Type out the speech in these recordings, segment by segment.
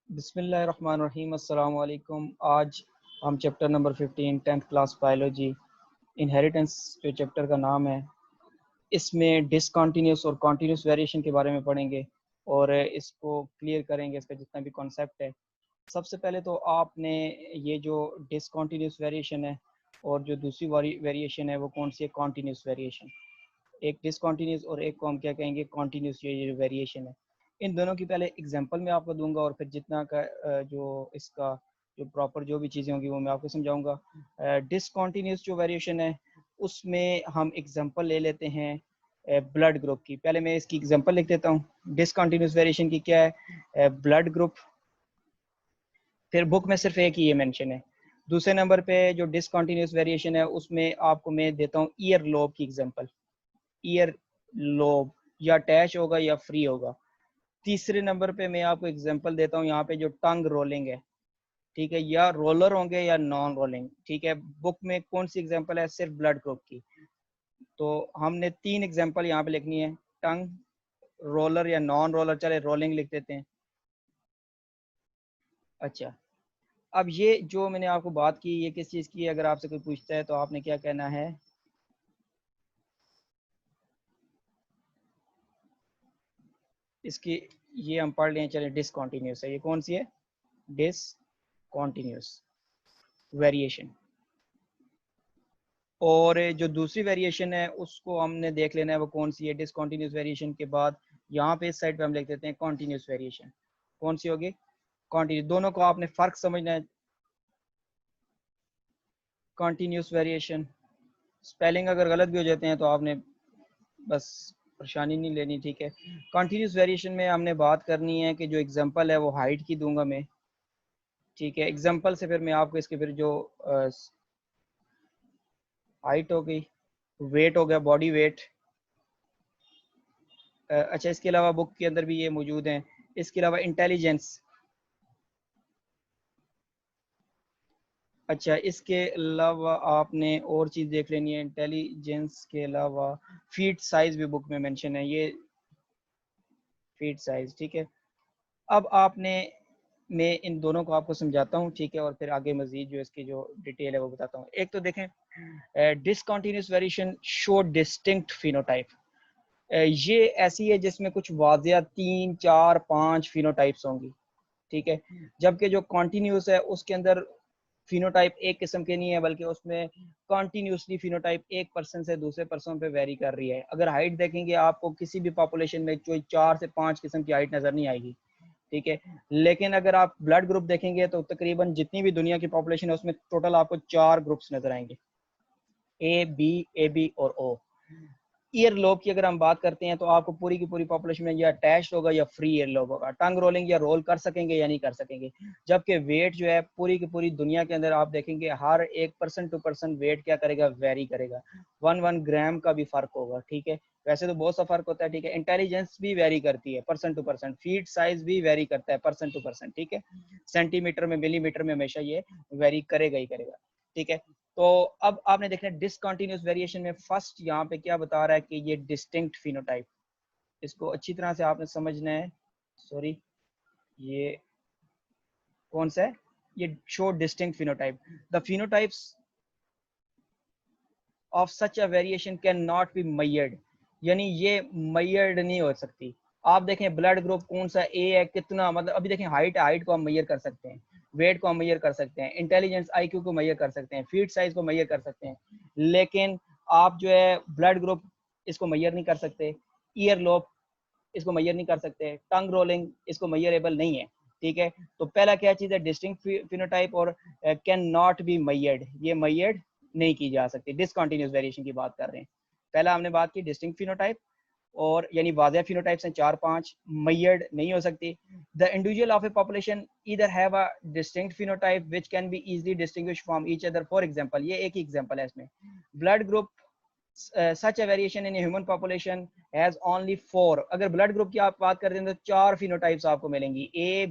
बिस्मिल्लाहिर्रहमानिर्रहीम। अस्सलाम वालेकुम। आज हम chapter number 15 10th class biology inheritance जो चैप्टर का नाम है, इसमें डिसकंटिन्यूस और कॉन्टिन्यूस वेरिएशन के बारे में पढ़ेंगे और इसको क्लियर करेंगे, इसका जितना भी कॉन्सेप्ट है। सबसे पहले तो आपने ये जो डिसकंटिन्यूस वेरिएशन है और जो दूसरी वेरिएशन है वो कौन सी है? Continuous variation. एक डिसकंटिन्यूस और एक को हम क्या कहेंगे? कॉन्टिन्यूस। ये जो वेरिएशन है, इन दोनों की पहले एग्जांपल मैं आपको दूंगा और फिर जितना का जो इसका जो प्रॉपर जो भी चीज़ें होंगी वो मैं आपको समझाऊंगा। डिसकंटिन्यूस जो वेरिएशन है उसमें हम एग्जांपल ले लेते हैं ब्लड ग्रुप की। पहले मैं इसकी एग्जांपल लिख देता हूँ। डिसकंटिन्यूस वेरिएशन की क्या है? Blood group. फिर बुक में सिर्फ एक ही ये मेंशन है। दूसरे नंबर पे जो डिसकंटिन्यूस वेरिएशन है उसमें आपको मैं देता हूँ ईयर लोब की एग्जांपल। ईयर लोब या अटैच होगा या फ्री होगा। तीसरे नंबर पे मैं आपको एग्जांपल देता हूँ यहाँ पे जो टंग रोलिंग है, ठीक है, या रोलर होंगे या नॉन रोलिंग। ठीक है, बुक में कौन सी एग्जांपल है? सिर्फ ब्लड ग्रुप की। तो हमने 3 एग्जांपल यहाँ पे लिखनी है, टंग, रोलर या नॉन रोलर। चले रोलिंग लिख देते हैं। अच्छा, अब ये जो मैंने आपको बात की ये किस चीज़ की है? अगर आपसे कोई पूछता है तो आपने क्या कहना है? इसकी ये हम पढ़ लें। चले, डिसकंटिन्यूस है। ये कौन सी है? Discontinuous variation. और जो दूसरी वेरिएशन है उसको हमने देख लेना है वो कौन सी है। डिसकंटिन्यूस वेरिएशन के बाद यहाँ पे इस साइड पे हम लिख देते हैं कॉन्टिन्यूस वेरिएशन। कौन सी होगी? कॉन्टिन्यूस। दोनों को आपने फर्क समझना है। कॉन्टिन्यूस वेरिएशन, स्पेलिंग अगर गलत भी हो जाते हैं तो आपने बस परेशानी नहीं लेनी, ठीक है। कॉन्टिन्यूस वेरिएशन में हमने बात करनी है कि जो एग्जांपल है वो हाइट की दूंगा मैं, ठीक है। एग्जांपल से फिर मैं आपको इसके फिर जो हाइट हो गई, वेट हो गया, बॉडी वेट। अच्छा, इसके अलावा बुक के अंदर भी ये मौजूद हैं। इसके अलावा इंटेलिजेंस। अच्छा, इसके अलावा आपने और चीज़ देख लेनी है। इंटेलिजेंस के अलावा फीट साइज भी बुक में मेंशन है, ये फीट साइज, ठीक है। अब आपने, मैं इन दोनों को आपको समझाता हूँ, ठीक है, और फिर आगे मजीद जो इसकी जो डिटेल है वो बताता हूँ। एक तो देखें, discontinuous variation show distinct phenotype. ये ऐसी है जिसमें कुछ वाजिया 3 4 5 फिनोटाइप्स होंगी, ठीक है। जबकि जो कॉन्टिन्यूस है उसके अंदर फिनोटाइप एक किस्म के नहीं है, बल्कि उसमें कॉन्टिन्यूसली फिनोटाइप एक पर्सन से दूसरे पर्सन पे वेरी कर रही है। अगर हाइट देखेंगे आपको किसी भी पॉपुलेशन में कोई 4 से 5 किस्म की हाइट नजर नहीं आएगी, ठीक है। लेकिन अगर आप ब्लड ग्रुप देखेंगे तो तकरीबन जितनी भी दुनिया की पॉपुलेशन है उसमें टोटल आपको 4 ग्रुप्स नजर आएंगे, ए बी और ओ। ईयर लोब की अगर हम बात करते हैं तो आपको पूरी की पूरी पॉपुलेशन में या अटैच्ड होगा या फ्री ईयर लोब होगा। टंग रोलिंग या रोल कर सकेंगे या नहीं कर सकेंगे। जबकि वेट जो है पूरी की पूरी दुनिया के अंदर आप देखेंगे हर एक पर्सन टू पर्सन वेट क्या करेगा? वेरी करेगा। 1 ग्राम का भी फर्क होगा, ठीक है। वैसे तो बहुत सा फर्क होता है, ठीक है। इंटेलिजेंस भी वेरी करती है person to person. Feet size भी वेरी करता है पर्सन टू पर्सन, ठीक है। सेंटीमीटर में, मिलीमीटर में हमेशा ये वेरी करेगा ही करेगा, ठीक है। तो अब आपने देखना है डिसकंटिन्यूस वेरिएशन में फर्स्ट यहाँ पे क्या बता रहा है कि ये डिस्टिंक्ट फिनोटाइप। इसको अच्छी तरह से आपने समझना है। सॉरी, ये कौन सा है? ये show distinct phenotype. The phenotypes of such a variation can not be measured, यानी ये मेजर्ड नहीं हो सकती। आप देखें ब्लड ग्रुप कौन सा ए है, कितना, मतलब अभी देखें हाइट को हम मेजर कर सकते हैं, वेट को हम मेजर कर सकते हैं, इंटेलिजेंस आईक्यू को मेजर कर सकते हैं, फीट साइज को मेजर कर सकते हैं, लेकिन आप जो है ब्लड ग्रुप इसको मेजर नहीं कर सकते। ईयर लोब इसको मेजर नहीं कर सकते। टंग रोलिंग इसको मेजरेबल नहीं है, ठीक है। तो पहला क्या चीज़ है? डिस्टिंक्ट फिनोटाइप और कैन नॉट बी मेजर्ड, ये मेजर्ड नहीं की जा सकती। डिसकंटिन्यूस वेरिएशन की बात कर रहे हैं। पहला हमने बात की डिस्टिंक्ट फिनोटाइप, और यानी वाज़ेह फिनोटाइप्स हैं 4 5, मेजर्ड नहीं हो सकती। The individual of A population either have a distinct phenotype which can be easily distinguish from each other. For example, ये एक ही एग्जांपल है इसमें। Blood group such a variation in a human population has only 4। अगर blood group की आप बात करते हैं तो 4 फिनोटाइप्स आपको मिलेंगी, ए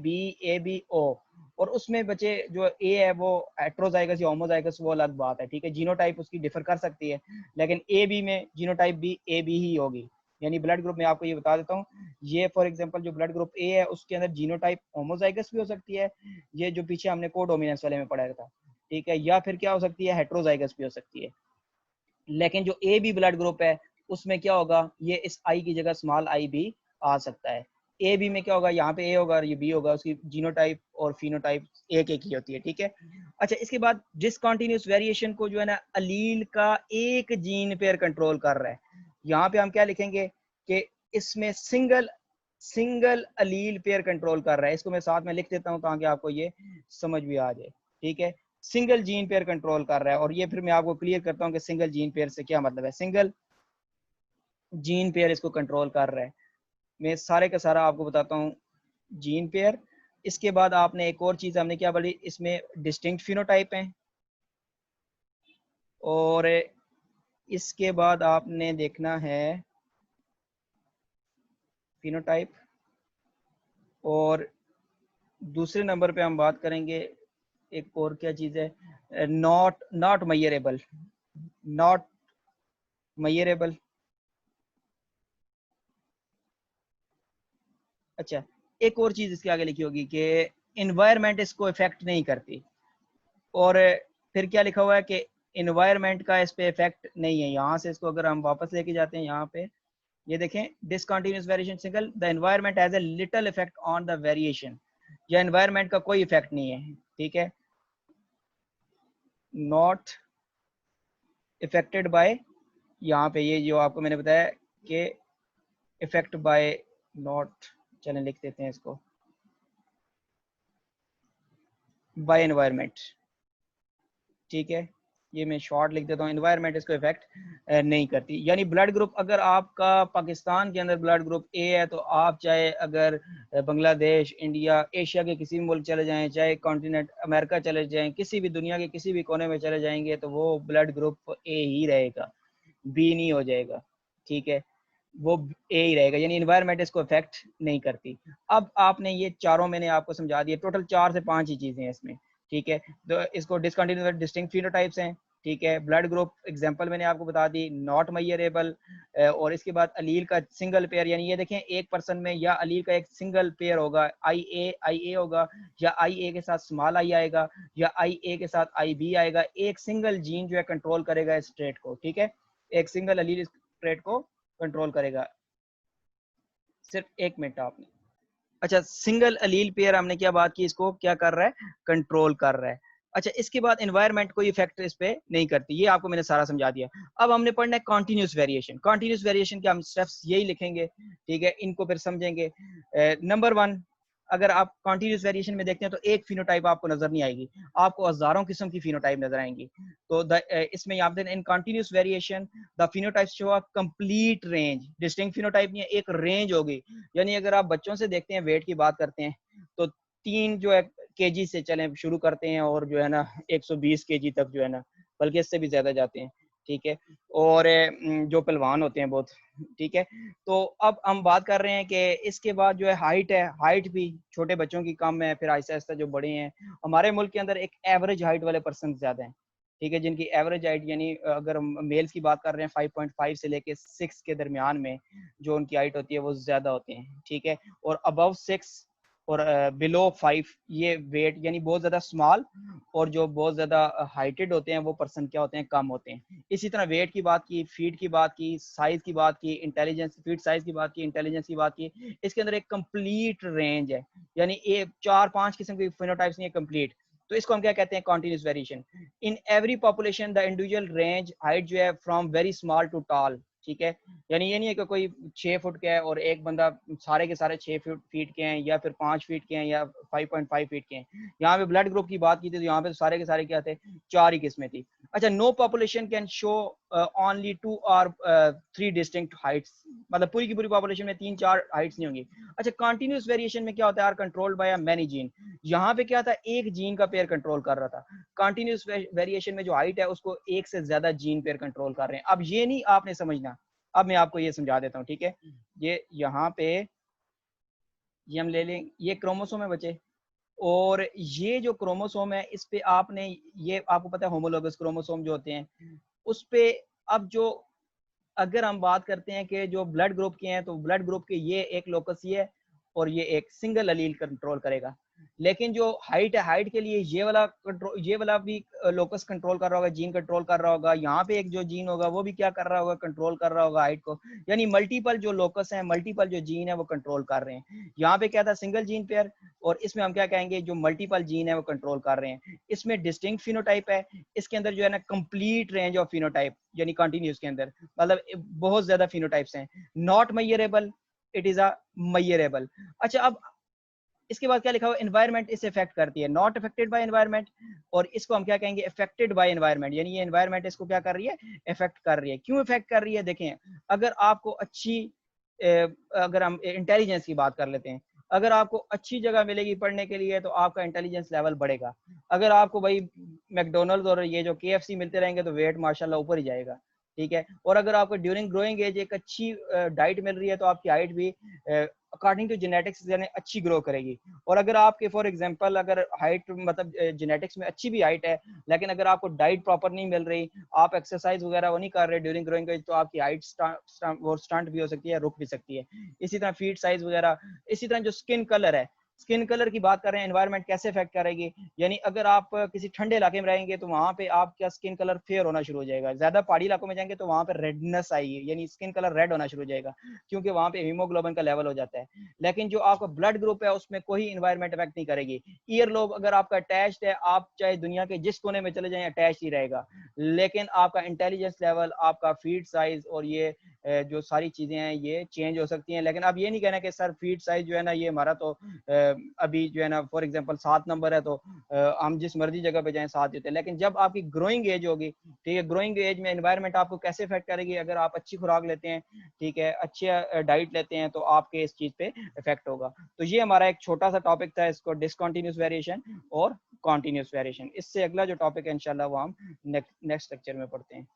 बी ओ। और उसमें बचे जो ए है वो हेट्रोजाइगस या होमोजाइगस, वो अलग बात है, ठीक है। जीनोटाइप उसकी डिफर कर सकती है, लेकिन ए बी में जीनोटाइप भी ए बी ही होगी, यानी ब्लड ग्रुप में आपको ये बता देता हूँ, ये फॉर एग्जांपल जो ब्लड ग्रुप ए है उसके अंदर जीनोटाइप होमोजाइगस भी हो सकती है, ये जो पीछे हमने कोडोमिनेंस वाले में पढ़ा था, ठीक है, या फिर क्या हो सकती है, हेट्रोजाइगस भी हो सकती है। लेकिन जो ए बी ब्लड ग्रुप है उसमें क्या होगा, ये इस आई की जगह स्मॉल आई भी आ सकता है। ए बी में क्या होगा, यहाँ पे ए होगा और ये बी होगा, उसकी जीनोटाइप और फिनोटाइप एक एक ही होती है, ठीक है। अच्छा, इसके बाद डिसकंटिन्यूअस वेरिएशन को जो है ना अलील का एक जीन पेयर कंट्रोल कर रहा है। यहाँ पे हम क्या लिखेंगे कि इसमें सिंगल सिंगल अलील पेयर कंट्रोल कर रहा है। इसको मैं साथ में लिख देता हूँ ताकि आपको ये समझ भी आ जाए, ठीक है। सिंगल जीन पेयर कंट्रोल कर रहा है, और ये फिर मैं आपको क्लियर करता हूँ कि सिंगल जीन पेयर से क्या मतलब है। सिंगल जीन पेयर इसको कंट्रोल कर रहा है, मैं सारे का सारा आपको बताता हूँ जीन पेयर। इसके बाद आपने एक और चीज हमने क्या बोली, इसमें डिस्टिंक्ट फिनोटाइप है, और इसके बाद आपने देखना है फिनोटाइप, और दूसरे नंबर पे हम बात करेंगे एक और क्या चीज है, नॉट नॉट मयरेबल, नॉट मयरेबल। अच्छा, एक और चीज इसके आगे लिखी होगी कि इन्वायरमेंट इसको इफेक्ट नहीं करती, और फिर क्या लिखा हुआ है कि इन्वायरमेंट का इस पे इफेक्ट नहीं है। यहाँ से इसको अगर हम वापस लेके जाते हैं, यहाँ पे ये देखें, discontinuous variation single, the environment has a little effect on the variation, या एनवायरनमेंट का कोई इफेक्ट नहीं है, ठीक है। नॉट इफेक्टेड बाय, यहाँ पे ये जो आपको मैंने बताया कि इफेक्ट बाय नॉट, चलें लिख देते हैं इसको, बाय एनवायरनमेंट, ठीक है। ये मैं शॉर्ट लिख देता हूँ, एनवायरनमेंट इसको इफेक्ट नहीं करती। यानी ब्लड ग्रुप अगर आपका पाकिस्तान के अंदर ब्लड ग्रुप ए है, तो आप चाहे अगर बांग्लादेश, इंडिया, एशिया के किसी भी मुल्क चले जाएं, चाहे कॉन्टिनेंट अमेरिका चले जाएं, किसी भी दुनिया के किसी भी कोने में चले जाएंगे, तो वो ब्लड ग्रुप ए ही रहेगा, बी नहीं हो जाएगा, ठीक है, वो ए ही रहेगा। यानी इन्वायरमेंट इसको इफेक्ट नहीं करती। अब आपने ये चारों मैंने आपको समझा दिए, टोटल 4 से 5 ही चीजें हैं इसमें, ठीक है। तो इसको डिसकंटिन्यूअस डिस्टिंक्ट फिनोटाइप्स हैं, ठीक है। ब्लड ग्रुप एग्जांपल मैंने आपको बता दी, नॉट मयरेबल, और इसके बाद अलील का सिंगल पेयर, यानी ये देखें एक पर्सन में या अलील का एक सिंगल पेयर होगा, आई ए होगा, या आई ए के साथ स्मॉल आई आएगा, या आई ए के साथ आई बी आएगा। एक सिंगल जीन जो है कंट्रोल करेगा इस ट्रेट को, ठीक है, एक सिंगल अलील इस ट्रेट को कंट्रोल करेगा। सिर्फ एक मिनट आपने, अच्छा, सिंगल अलील पेयर हमने क्या बात की, इसको क्या कर रहा है, कंट्रोल कर रहा है। अच्छा, इसके बाद एनवायरनमेंट कोई इफेक्ट इस पे नहीं करती, ये आपको मैंने सारा समझा दिया। अब हमने पढ़ना है कॉन्टिन्यूस वेरिएशन। कॉन्टिन्यूस वेरिएशन के हम स्टेप्स यही लिखेंगे, ठीक है, इनको फिर समझेंगे। नंबर 1, अगर आप कॉन्टिन्यूस वेरिएशन में देखते हैं तो एक फिनोटाइप आपको नजर नहीं आएगी, आपको हजारों किस्म की फिनोटाइप नजर आएंगी। तो इसमें यहाँ पे in continuous variation the phenotypes show a complete range, distinct phenotype नहीं है, एक रेंज होगी। यानी अगर आप बच्चों से देखते हैं, वेट की बात करते हैं, तो 3 जो है केजी से चले शुरू करते हैं, और जो है ना 120 केजी तक जो है ना, बल्कि इससे भी ज्यादा जाते हैं, ठीक है। और जो पहलवान होते हैं बहुत, ठीक है। तो अब हम बात कर रहे हैं कि इसके बाद जो है हाइट है, हाइट भी छोटे बच्चों की कम है, फिर आहिस्ता आहिस्ता जो बड़े हैं। हमारे मुल्क के अंदर एक एवरेज हाइट वाले पर्सन ज्यादा हैं, ठीक है, जिनकी एवरेज हाइट, यानी अगर हम मेल्स की बात कर रहे हैं 5.5 से लेके 6 के दरमियान में जो उनकी हाइट होती है वो ज्यादा होते हैं, ठीक है। और अबव 6 और बिलो 5 ये वेट, यानी बहुत ज्यादा स्मॉल, और जो बहुत ज्यादा हाइटेड होते हैं वो पर्सन क्या होते हैं, कम होते हैं। इसी तरह वेट की बात की, फीट की बात की, साइज की बात की, इंटेलिजेंस, फीट साइज की बात की, इंटेलिजेंस की बात की, इसके अंदर एक कंप्लीट रेंज है। यानी ये 4-5 किस्म की फिनोटाइप्स नहीं है, कंप्लीट। तो इसको हम क्या कहते हैं, continuous variation. In every population the individual range height जो है from very small to tall, ठीक है। यानी ये नहीं है कि कोई 6 फुट का है और एक बंदा सारे के सारे 6 फीट के हैं, या फिर 5 फीट के हैं, या 5.5 फीट के हैं। यहाँ पे ब्लड ग्रुप की बात की थी तो यहाँ पे सारे के सारे क्या थे, 4 ही किस्में थी। अच्छा, no population can show only 2 और 3 डिस्टिंक्ट हाइट्स, मतलब पूरी की पूरी पॉपुलेशन में 3-4 हाइट्स नहीं होंगी। अच्छा, कंटिन्यूस वेरिएशन में क्या होता है, are controlled by many gene. यहाँ पे क्या था, एक जीन का पेयर कंट्रोल कर रहा था। कंटिन्यूस वेरिएशन में जो हाइट है उसको एक से ज्यादा जीन पेयर कंट्रोल कर रहे हैं। अब ये नहीं आपने समझना, अब मैं आपको ये समझा देता हूँ, ठीक है। ये यहाँ पे ये हम ले लें, ये क्रोमोसोम है बच्चे, और ये जो क्रोमोसोम है इस पे आपने, ये आपको पता है होमोलोगस क्रोमोसोम जो होते हैं उस पे, अब जो अगर हम बात करते हैं कि जो ब्लड ग्रुप के हैं, तो ब्लड ग्रुप के ये एक लोकस ये है और ये एक सिंगल अलील कंट्रोल करेगा। लेकिन जो हाइट है, हाइट के लिए ये वाला कंट्रोल, ये वाला भी लोकस कंट्रोल कर रहा होगा, जीन कंट्रोल कर रहा होगा। यहाँ पे एक जो जीन होगा वो भी क्या कर रहा होगा, कंट्रोल कर रहा होगा हाइट को। यानी मल्टीपल जो लोकस हैं, मल्टीपल जो जीन है वो कंट्रोल कर रहे हैं। यहाँ पे क्या था, सिंगल जीन पेयर, और इसमें हम क्या कहेंगे, जो मल्टीपल जीन है वो कंट्रोल कर रहे हैं। इसमें डिस्टिंक्ट फिनोटाइप है, इसके अंदर जो है ना कंप्लीट रेंज ऑफ फिनोटाइप, यानी कंटिन्यूस के अंदर मतलब बहुत ज्यादा फिनोटाइप्स हैं। Not measurable, it is a measurable. अच्छा, अब इसके बाद क्या लिखा हुआ, एनवायरनमेंट इसे इफेक्ट करती है, नॉट अफेक्टेड बाय एनवायरनमेंट, और इसको हम क्या कहेंगे, अफेक्टेड बाय एनवायरनमेंट, यानी ये एनवायरनमेंट इसको क्या कर रही है, इफेक्ट कर रही है। क्यों इफेक्ट कर रही है, देखें, अगर आपको अच्छी अगर हम इंटेलिजेंस की बात कर लेते हैं, अगर आपको अच्छी जगह मिलेगी पढ़ने के लिए तो आपका इंटेलिजेंस लेवल बढ़ेगा। अगर आपको भाई मैकडोनल्ड और ये जो KFC मिलते रहेंगे तो वेट माशाल्लाह ऊपर ही जाएगा, ठीक है। और अगर आपको ड्यूरिंग ग्रोइंग एज एक अच्छी डाइट मिल रही है तो आपकी हाइट भी अकॉर्डिंग टू जेनेटिक्स यानी अच्छी ग्रो करेगी। और अगर आपके फॉर एग्जांपल अगर हाइट मतलब जेनेटिक्स में अच्छी भी हाइट है, लेकिन अगर आपको डाइट प्रॉपर नहीं मिल रही, आप एक्सरसाइज वगैरह वो नहीं कर रहे ड्यूरिंग ग्रोइंग एज, तो आपकी हाइट स्टंट भी हो सकती है, रुक भी सकती है। इसी तरह फीट साइज वगैरह, इसी तरह जो स्किन कलर है, स्किन कलर की बात कर रहे हैं, एनवायरनमेंट कैसे इफेक्ट करेगी, यानी अगर आप किसी ठंडे इलाके में रहेंगे तो वहां पे आपका स्किन कलर फेयर होना शुरू हो जाएगा। ज्यादा पहाड़ी इलाकों में जाएंगे तो वहां पे रेडनेस आएगी, यानी स्किन कलर रेड होना शुरू हो जाएगा, क्योंकि वहां पे हीमोग्लोबिन का लेवल हो जाता है। लेकिन जो आपका ब्लड ग्रुप है उसमें कोई इन्वायरमेंट इफेक्ट नहीं करेगी। ईयर लोब अगर आपका अटैच्ड है, आप चाहे दुनिया के जिस कोने में चले जाएं अटैच ही रहेगा, लेकिन आपका इंटेलिजेंस लेवल, आपका फीट साइज और ये जो सारी चीजें हैं ये चेंज हो सकती हैं। लेकिन अब ये नहीं कहना कि सर फीट साइज जो है ना ये हमारा तो अभी जो है ना फॉर एग्जांपल 7 नंबर है तो हम जिस मर्जी जगह पे जाएं 7 देते हैं। लेकिन जब आपकी ग्रोइंग एज होगी, ठीक है, ग्रोइंग एज में एनवायरनमेंट आपको कैसे इफेक्ट करेगी, अगर आप अच्छी खुराक लेते हैं, ठीक है, अच्छी डाइट लेते हैं, तो आपके इस चीज पे इफेक्ट होगा। तो ये हमारा एक छोटा सा टॉपिक था, इसको डिसकंटिन्यूस वेरिएशन और कॉन्टिन्यूस वेरिएशन। इससे अगला जो टॉपिक है इंशाल्लाह वो हम नेक्स्ट लेक्चर में पढ़ते हैं।